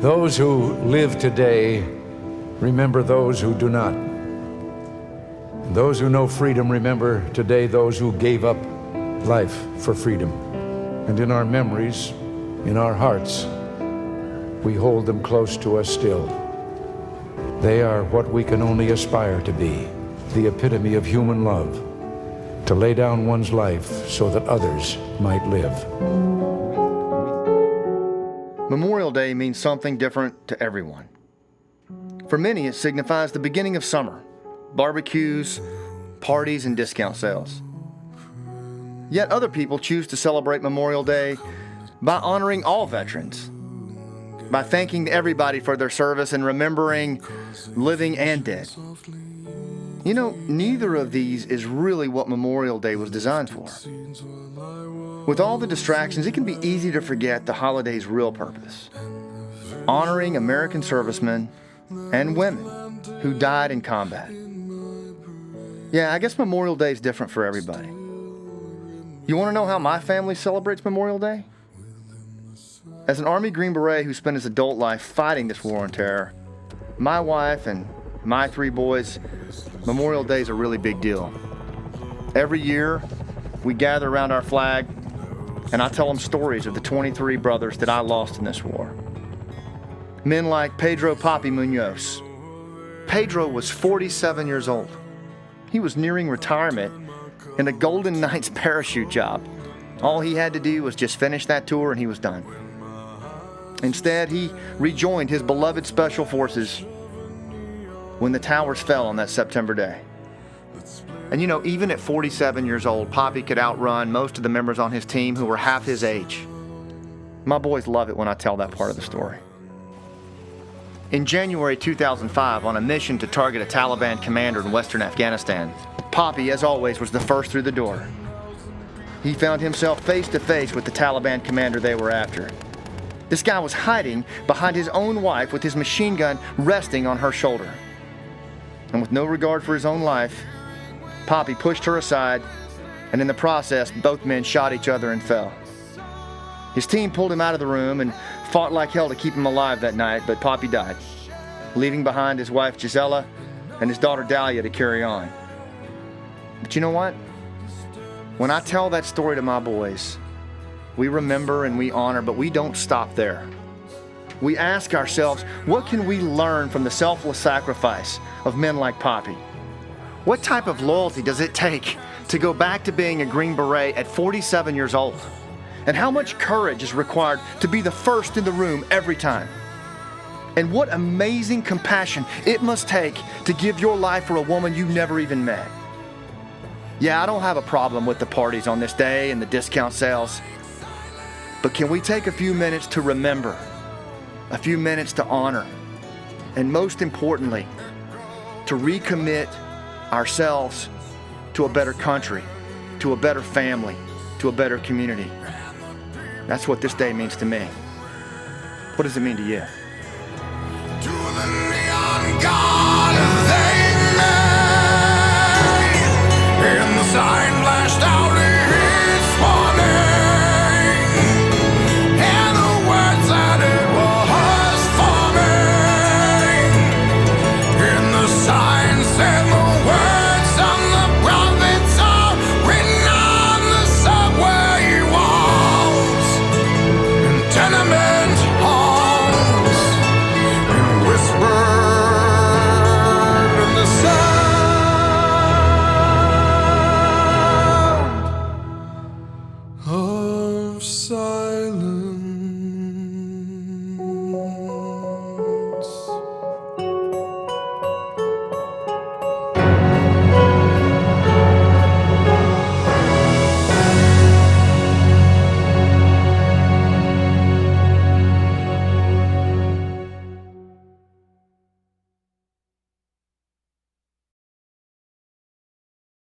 Those who live today remember those who do not. Those who know freedom remember today those who gave up life for freedom. And in our memories, in our hearts, we hold them close to us still. They are what we can only aspire to be, the epitome of human love, to lay down one's life so that others might live. Memorial Day means something different to everyone. For many, it signifies the beginning of summer, barbecues, parties, and discount sales. Yet other people choose to celebrate Memorial Day by honoring all veterans, by thanking everybody for their service and remembering living and dead. You know, neither of these is really what Memorial Day was designed for. With all the distractions, it can be easy to forget the holiday's real purpose: honoring American servicemen and women who died in combat. Yeah, I guess Memorial Day is different for everybody. You want to know how my family celebrates Memorial Day? As an Army Green Beret who spent his adult life fighting this war on terror, my wife and my 3 boys, Memorial Day is a really big deal. Every year, we gather around our flag, and I tell them stories of the 23 brothers that I lost in this war. Men like Pedro Papi Munoz. Pedro was 47 years old. He was nearing retirement in a Golden Knights parachute job. All he had to do was just finish that tour and he was done. Instead, he rejoined his beloved Special Forces when the towers fell on that September day. And you know, even at 47 years old, Papi could outrun most of the members on his team who were half his age. My boys love it when I tell that part of the story. In January 2005, on a mission to target a Taliban commander in western Afghanistan, Papi, as always, was the first through the door. He found himself face to face with the Taliban commander they were after. This guy was hiding behind his own wife with his machine gun resting on her shoulder. And with no regard for his own life, Papi pushed her aside, and in the process, both men shot each other and fell. His team pulled him out of the room and fought like hell to keep him alive that night, but Papi died, leaving behind his wife Gisela and his daughter Dahlia to carry on. But you know what? When I tell that story to my boys, we remember and we honor, but we don't stop there. We ask ourselves, what can we learn from the selfless sacrifice of men like Papi? What type of loyalty does it take to go back to being a Green Beret at 47 years old? And how much courage is required to be the first in the room every time? And what amazing compassion it must take to give your life for a woman you never even met. Yeah, I don't have a problem with the parties on this day and the discount sales. But can we take a few minutes to remember, a few minutes to honor, and most importantly, to recommit ourselves to a better country, to a better family, to a better community? That's what this day means to me. What does it mean to you? To the neon god.